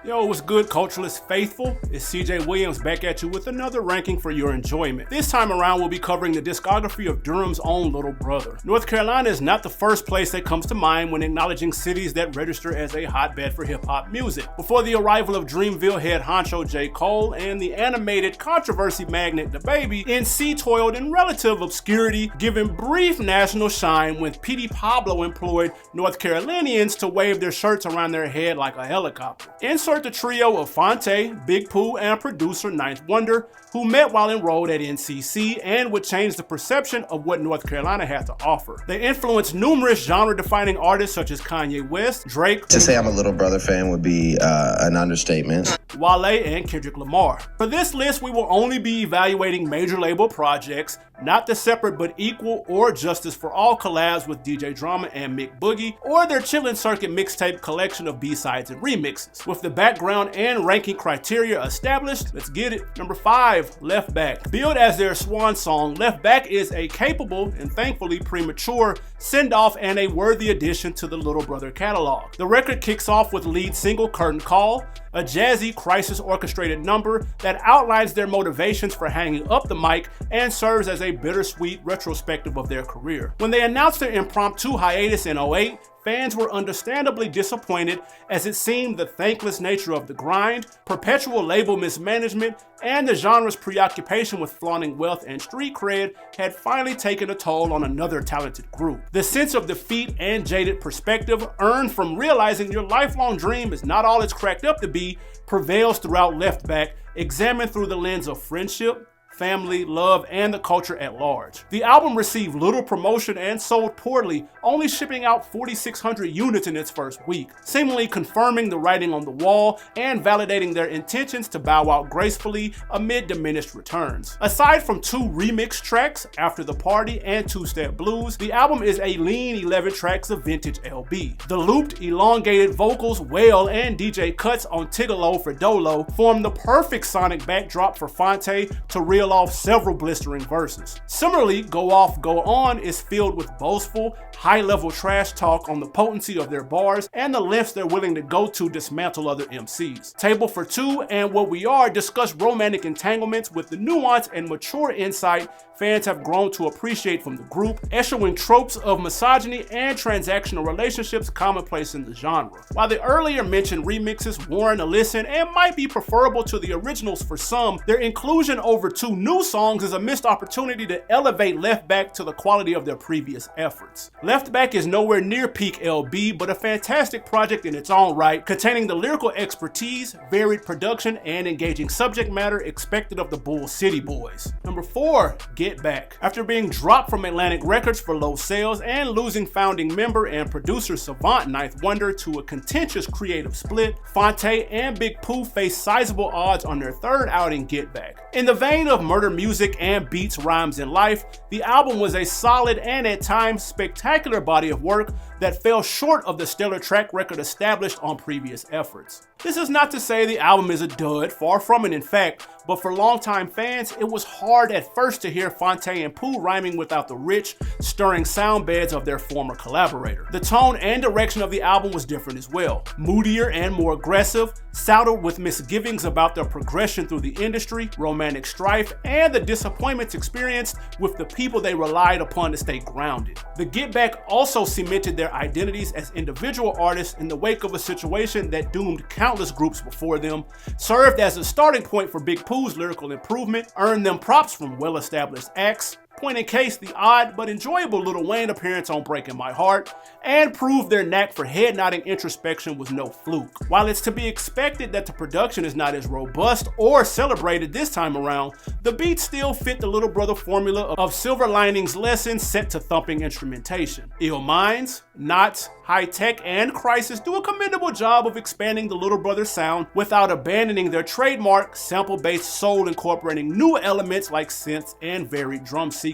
Yo, what's good, Culturalist faithful? It's CJ Williams back at you with another ranking for your enjoyment. This time around, we'll be covering the discography of Durham's own little brother. North Carolina is not the first place that comes to mind when acknowledging cities that register as a hotbed for hip-hop music. Before the arrival of Dreamville head honcho J. Cole and the animated controversy magnet DaBaby, NC toiled in relative obscurity, giving brief national shine when P.D. Pablo employed North Carolinians to wave their shirts around their head like a helicopter. Insert the trio of Phonte, Big Pooh, and producer Ninth Wonder, who met while enrolled at NCC and would change the perception of what North Carolina had to offer. They influenced numerous genre-defining artists such as Kanye West, Drake. To say I'm a Little Brother fan would be an understatement. Wale, and Kendrick Lamar. For this list, we will only be evaluating major label projects, not the separate but equal or Justice for All collabs with DJ Drama and Mick Boogie, or their Chillin' Circuit mixtape collection of B-sides and remixes. With the background and ranking criteria established, let's get it. Number 5, Left Back. Billed as their swan song, Left Back is a capable and thankfully premature send-off and a worthy addition to the Little Brother catalog. The record kicks off with lead single Curtain Call, a jazzy, crisis-orchestrated number that outlines their motivations for hanging up the mic and serves as a bittersweet retrospective of their career. When they announced their impromptu hiatus in 2008, fans were understandably disappointed as it seemed the thankless nature of the grind, perpetual label mismanagement, and the genre's preoccupation with flaunting wealth and street cred had finally taken a toll on another talented group. The sense of defeat and jaded perspective earned from realizing your lifelong dream is not all it's cracked up to be prevails throughout Left Back, examined through the lens of friendship, family, love, and the culture at large. The album received little promotion and sold poorly, only shipping out 4,600 units in its first week, seemingly confirming the writing on the wall and validating their intentions to bow out gracefully amid diminished returns. Aside from 2 remix tracks, After the Party and Two Step Blues, the album is a lean 11 tracks of vintage LB. The looped, elongated vocals, wail, and DJ cuts on Tigolo for Dolo form the perfect sonic backdrop for Phonte to reel off several blistering verses. Similarly, Go Off, Go On is filled with boastful, high-level trash talk on the potency of their bars and the lengths they're willing to go to dismantle other MCs. Table for Two and What We Are discuss romantic entanglements with the nuance and mature insight fans have grown to appreciate from the group, echoing tropes of misogyny and transactional relationships commonplace in the genre. While the earlier mentioned remixes warrant a listen and might be preferable to the originals for some, their inclusion over 2 new songs is a missed opportunity to elevate Left Back to the quality of their previous efforts. Left Back is nowhere near peak LB, but a fantastic project in its own right, containing the lyrical expertise, varied production, and engaging subject matter expected of the Bull City Boys. Number 4, Get Back. After being dropped from Atlantic Records for low sales and losing founding member and producer savant Ninth Wonder to a contentious creative split, Phonte and Big Pooh faced sizable odds on their third outing, Get Back. In the vein of murder music and beats, rhymes, and life, the album was a solid and at times spectacular body of work that fell short of the stellar track record established on previous efforts. This is not to say the album is a dud, far from it in fact, but for longtime fans, it was hard at first to hear Phonte and Pooh rhyming without the rich, stirring sound beds of their former collaborator. The tone and direction of the album was different as well, moodier and more aggressive, saddled with misgivings about their progression through the industry, romantic strife, and the disappointments experienced with the people they relied upon to stay grounded. The Get Back also cemented their identities as individual artists in the wake of a situation that doomed countless groups before them, served as a starting point for Big Pooh's lyrical improvement, earned them props from well-established acts, point in case the odd but enjoyable Lil Wayne appearance on Breaking My Heart, and proved their knack for head-nodding introspection was no fluke. While it's to be expected that the production is not as robust or celebrated this time around, the beats still fit the Little Brother formula of Silver Linings lessons set to thumping instrumentation. Ill Minds, Knots, High Tech, and Crisis do a commendable job of expanding the Little Brother sound without abandoning their trademark sample-based soul incorporating new elements like synths and varied drum sequencing.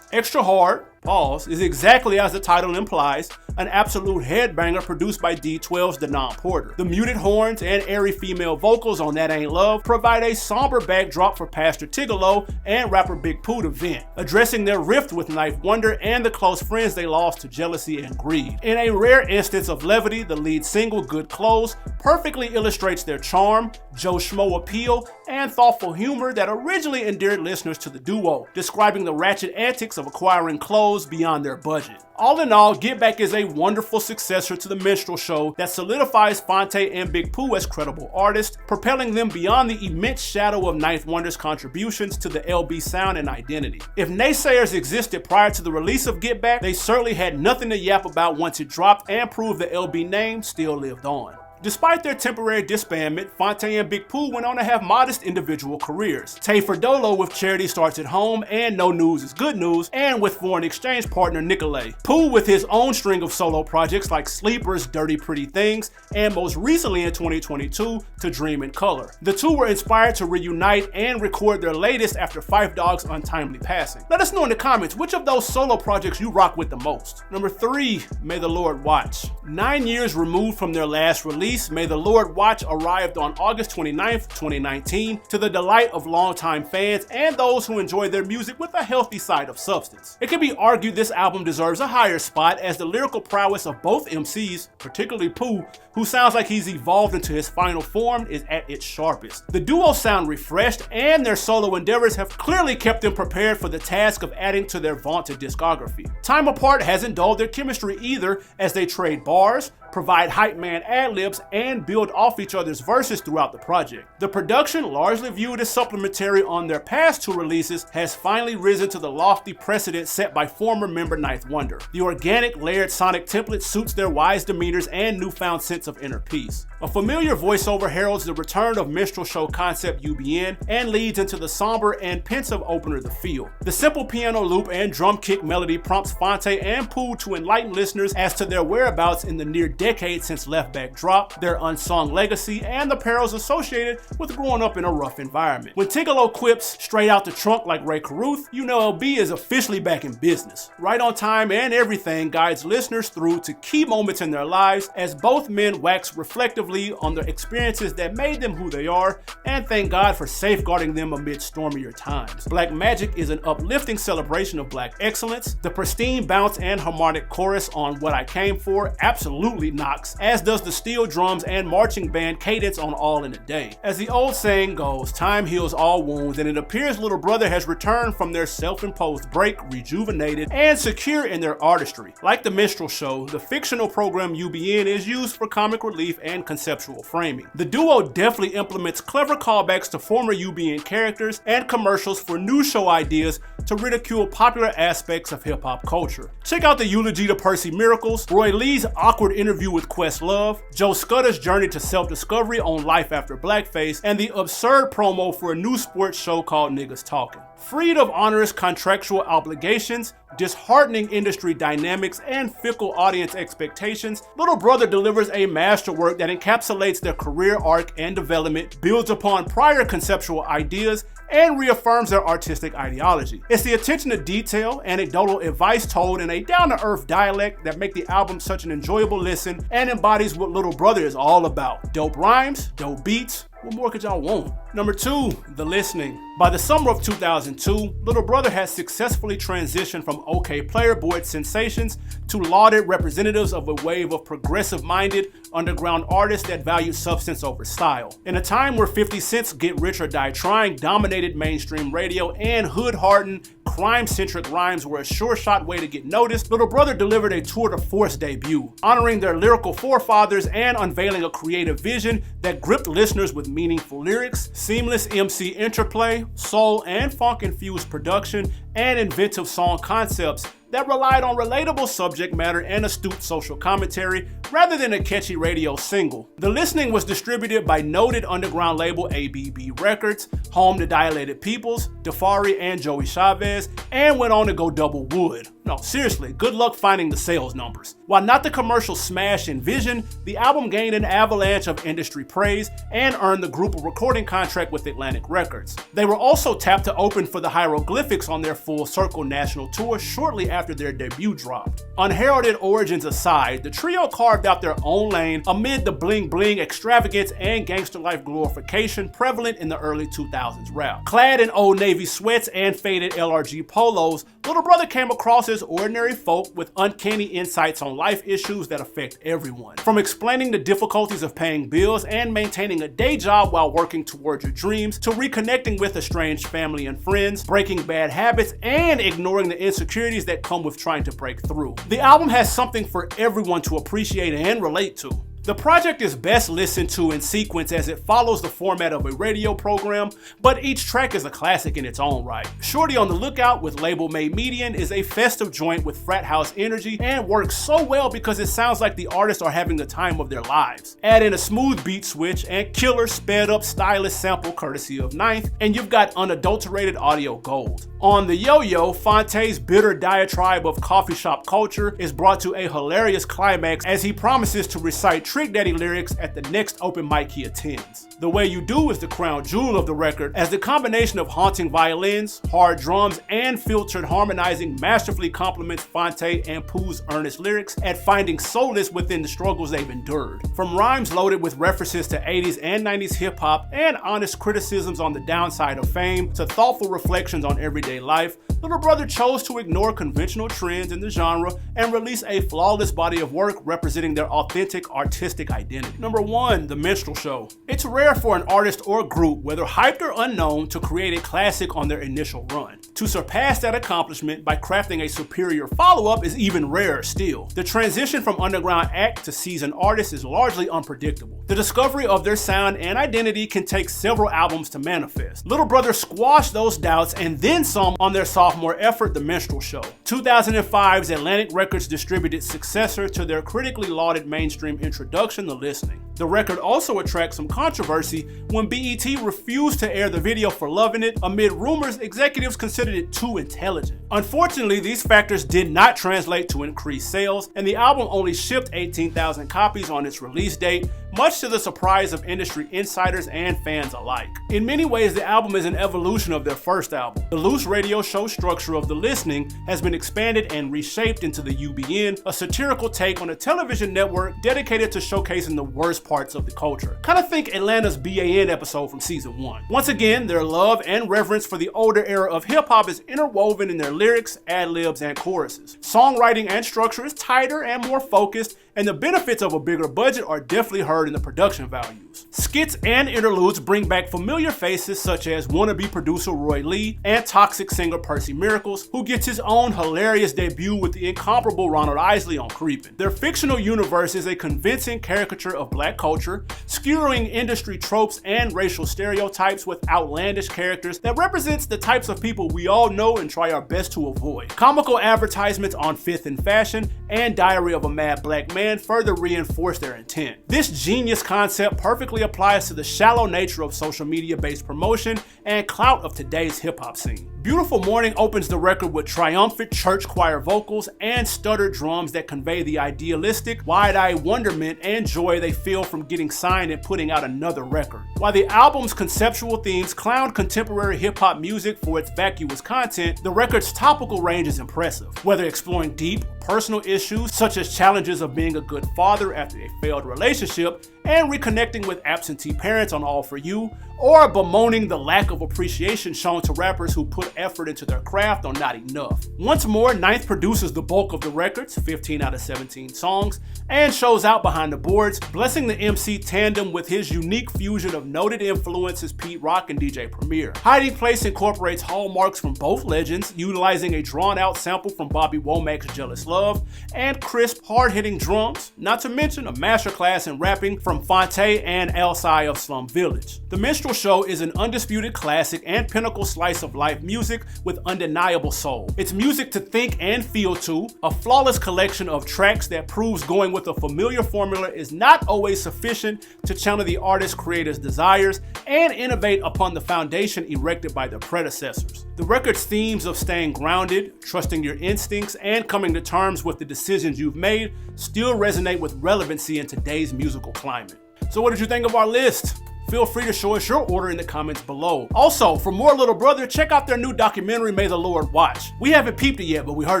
Extra Hard, pause, is exactly as the title implies, an absolute headbanger produced by D12's Denon Porter. The muted horns and airy female vocals on That Ain't Love provide a somber backdrop for Pastor Tigolo and rapper Big Pooh to vent, addressing their rift with Knife Wonder and the close friends they lost to jealousy and greed. In a rare instance of levity, the lead single, Good Clothes, perfectly illustrates their charm, Joe Schmo appeal, and thoughtful humor that originally endeared listeners to the duo, describing the ratchet antics of acquiring clothes beyond their budget. All in all, Get Back is a wonderful successor to the Menstral Show that solidifies Phonte and Big Pooh as credible artists, propelling them beyond the immense shadow of Ninth Wonder's contributions to the LB sound and identity. If naysayers existed prior to the release of Get Back, they certainly had nothing to yap about once it dropped and proved the LB name still lived on. Despite their temporary disbandment, Phonte and Big Pooh went on to have modest individual careers. Tay Ferdolo with Charity Starts at Home and No News is Good News, and with foreign exchange partner Nicolay. Pooh with his own string of solo projects like Sleepers, Dirty Pretty Things, and most recently in 2022, To Dream in Color. The two were inspired to reunite and record their latest after Phife Dawg's untimely passing. Let us know in the comments which of those solo projects you rock with the most. Number 3, May the Lord Watch. 9 years removed from their last release, May the Lord Watch arrived on August 29th, 2019, to the delight of longtime fans and those who enjoy their music with a healthy side of substance. It can be argued this album deserves a higher spot as the lyrical prowess of both MCs, particularly Pooh, who sounds like he's evolved into his final form, is at its sharpest. The duo sound refreshed and their solo endeavors have clearly kept them prepared for the task of adding to their vaunted discography. Time apart hasn't dulled their chemistry either as they trade bars, provide hype man ad-libs, and build off each other's verses throughout the project. The production, largely viewed as supplementary on their past two releases, has finally risen to the lofty precedent set by former member Ninth Wonder. The organic, layered sonic template suits their wise demeanors and newfound sense of inner peace. A familiar voiceover heralds the return of Menstral Show concept UBN and leads into the somber and pensive opener The Feel. The simple piano loop and drum kick melody prompts Phonte and Pooh to enlighten listeners as to their whereabouts in the near decade since Left Back dropped, their unsung legacy, and the perils associated with growing up in a rough environment. When Tigolo quips straight out the trunk like Ray Caruth, you know LB is officially back in business. Right on time and everything guides listeners through to key moments in their lives as both men wax reflectively on the experiences that made them who they are and thank God for safeguarding them amid stormier times. Black Magic is an uplifting celebration of black excellence. The pristine bounce and harmonic chorus on What I Came For absolutely knocks, as does the steel drums and marching band cadence on All in a Day. As the old saying goes, time heals all wounds, and it appears Little Brother has returned from their self-imposed break, rejuvenated and secure in their artistry. Like the Menstral Show, the fictional program UBN is used for comic relief and conceptual framing. The duo definitely implements clever callbacks to former UBN characters and commercials for new show ideas to ridicule popular aspects of hip-hop culture. Check out the eulogy to Percy Miracles, Roy Lee's awkward interview with Questlove, Joe Scudder's journey to self-discovery on life after blackface, and the absurd promo for a new sports show called Niggas Talkin'. Freed of onerous contractual obligations, disheartening industry dynamics, and fickle audience expectations, Little Brother delivers a masterwork that encapsulates their career arc and development, builds upon prior conceptual ideas, and reaffirms their artistic ideology. It's the attention to detail, anecdotal advice told in a down-to-earth dialect that make the album such an enjoyable listen and embodies what Little Brother is all about. Dope rhymes, dope beats, what more could y'all want? Number 2, The Listening. By the summer of 2002, Little Brother has successfully transitioned from OK Player Board sensations to lauded representatives of a wave of progressive-minded underground artists that value substance over style. In a time where 50 Cent's Get Rich or Die Trying dominated mainstream radio and hood-hardened, crime-centric rhymes were a sure-shot way to get noticed, Little Brother delivered a tour de force debut, honoring their lyrical forefathers and unveiling a creative vision that gripped listeners with meaningful lyrics, seamless MC interplay, soul and funk-infused production, and inventive song concepts that relied on relatable subject matter and astute social commentary rather than a catchy radio single. The Listening was distributed by noted underground label ABB Records, home to Dilated Peoples, Defari, and Joey Chavez, and went on to go double wood. No, seriously, good luck finding the sales numbers. While not the commercial smash Envision, the album gained an avalanche of industry praise and earned the group a recording contract with Atlantic Records. They were also tapped to open for the Hieroglyphics on their Full Circle national tour shortly after their debut dropped. Unheralded origins aside, the trio carved out their own lane amid the bling-bling extravagance and gangster life glorification prevalent in the early 2000s rap. Clad in Old Navy sweats and faded LRG polos, Little Brother came across as ordinary folk with uncanny insights on life issues that affect everyone. From explaining the difficulties of paying bills and maintaining a day job while working toward your dreams, to reconnecting with estranged family and friends, breaking bad habits, and ignoring the insecurities that come with trying to break through. The album has something for everyone to appreciate and relate to. The project is best listened to in sequence as it follows the format of a radio program, but each track is a classic in its own right. Shorty on the Lookout with label Made Median is a festive joint with frat house energy and works so well because it sounds like the artists are having the time of their lives. Add in a smooth beat switch and killer sped up stylish sample courtesy of Ninth, and you've got unadulterated audio gold. On the Yo-Yo, Fonte's bitter diatribe of coffee shop culture is brought to a hilarious climax as he promises to recite Trick Daddy lyrics at the next open mic he attends. The Way You Do is the crown jewel of the record, as the combination of haunting violins, hard drums, and filtered harmonizing masterfully complements Fonte and Pooh's earnest lyrics at finding solace within the struggles they've endured. From rhymes loaded with references to 80s and 90s hip-hop and honest criticisms on the downside of fame to thoughtful reflections on everyday life, Little Brother chose to ignore conventional trends in the genre and release a flawless body of work representing their authentic artistic identity. Number 1, The Menstral Show. It's rare for an artist or group, whether hyped or unknown, to create a classic on their initial run. To surpass that accomplishment by crafting a superior follow-up is even rarer still. The transition from underground act to seasoned artist is largely unpredictable. The discovery of their sound and identity can take several albums to manifest. Little Brother squashed those doubts and then some on their sophomore effort, The Menstral Show. 2005's Atlantic Records distributed successor to their critically lauded mainstream introduction, The Listening. The record also attracts some controversy when BET refused to air the video for Lovin' It amid rumors executives considered it too intelligent. Unfortunately, these factors did not translate to increased sales, and the album only shipped 18,000 copies on its release date, much to the surprise of industry insiders and fans alike. In many ways, the album is an evolution of their first album. The loose radio show structure of The Listening has been expanded and reshaped into the UBN, a satirical take on a television network dedicated to showcasing the worst parts of the culture. Kind of think Atlanta's BAN episode from season 1. Once again, their love and reverence for the older era of hip-hop is interwoven in their lyrics, ad-libs, and choruses. Songwriting and structure is tighter and more focused, and the benefits of a bigger budget are definitely heard in the production values. Skits and interludes bring back familiar faces such as wannabe producer Roy Lee and toxic singer Percy Miracles, who gets his own hilarious debut with the incomparable Ronald Isley on Creepin'. Their fictional universe is a convincing caricature of black culture, skewering industry tropes and racial stereotypes with outlandish characters that represents the types of people we all know and try our best to avoid. Comical advertisements on Fifth and Fashion and Diary of a Mad Black Man further reinforce their intent. This genius concept perfectly applies to the shallow nature of social media-based promotion and clout of today's hip-hop scene. Beautiful Morning opens the record with triumphant church choir vocals and stuttered drums that convey the idealistic, wide-eyed wonderment and joy they feel from getting signed and putting out another record. While the album's conceptual themes clown contemporary hip-hop music for its vacuous content, the record's topical range is impressive. Whether exploring deep, personal issues such as challenges of being a good father after a failed relationship and reconnecting with absentee parents on All For You, or bemoaning the lack of appreciation shown to rappers who put effort into their craft on Not Enough. Once more, Ninth produces the bulk of the records, 15 out of 17 songs, and shows out behind the boards, blessing the MC tandem with his unique fusion of noted influences Pete Rock and DJ Premier. Hiding Place incorporates hallmarks from both legends, utilizing a drawn-out sample from Bobby Womack's Jealous Love, and crisp, hard-hitting drums, not to mention a masterclass in rapping from Fonte and Elsai of Slum Village. The Menstral Show is an undisputed classic and pinnacle slice of life music with undeniable soul. It's music to think and feel to, a flawless collection of tracks that proves going with a familiar formula is not always sufficient to channel the artist's creator's desires and innovate upon the foundation erected by their predecessors. The record's themes of staying grounded, trusting your instincts, and coming to terms with the decisions you've made still resonate with relevancy in today's musical climate. So what did you think of our list? Feel free to show us your order in the comments below. Also, for more Little Brother, check out their new documentary, May the Lord Watch. We haven't peeped it yet, but we heard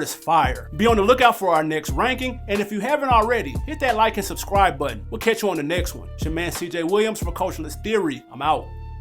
it's fire. Be on the lookout for our next ranking, and if you haven't already, hit that like and subscribe button. We'll catch you on the next one. It's your man CJ Williams from Culturalist Theory. I'm out.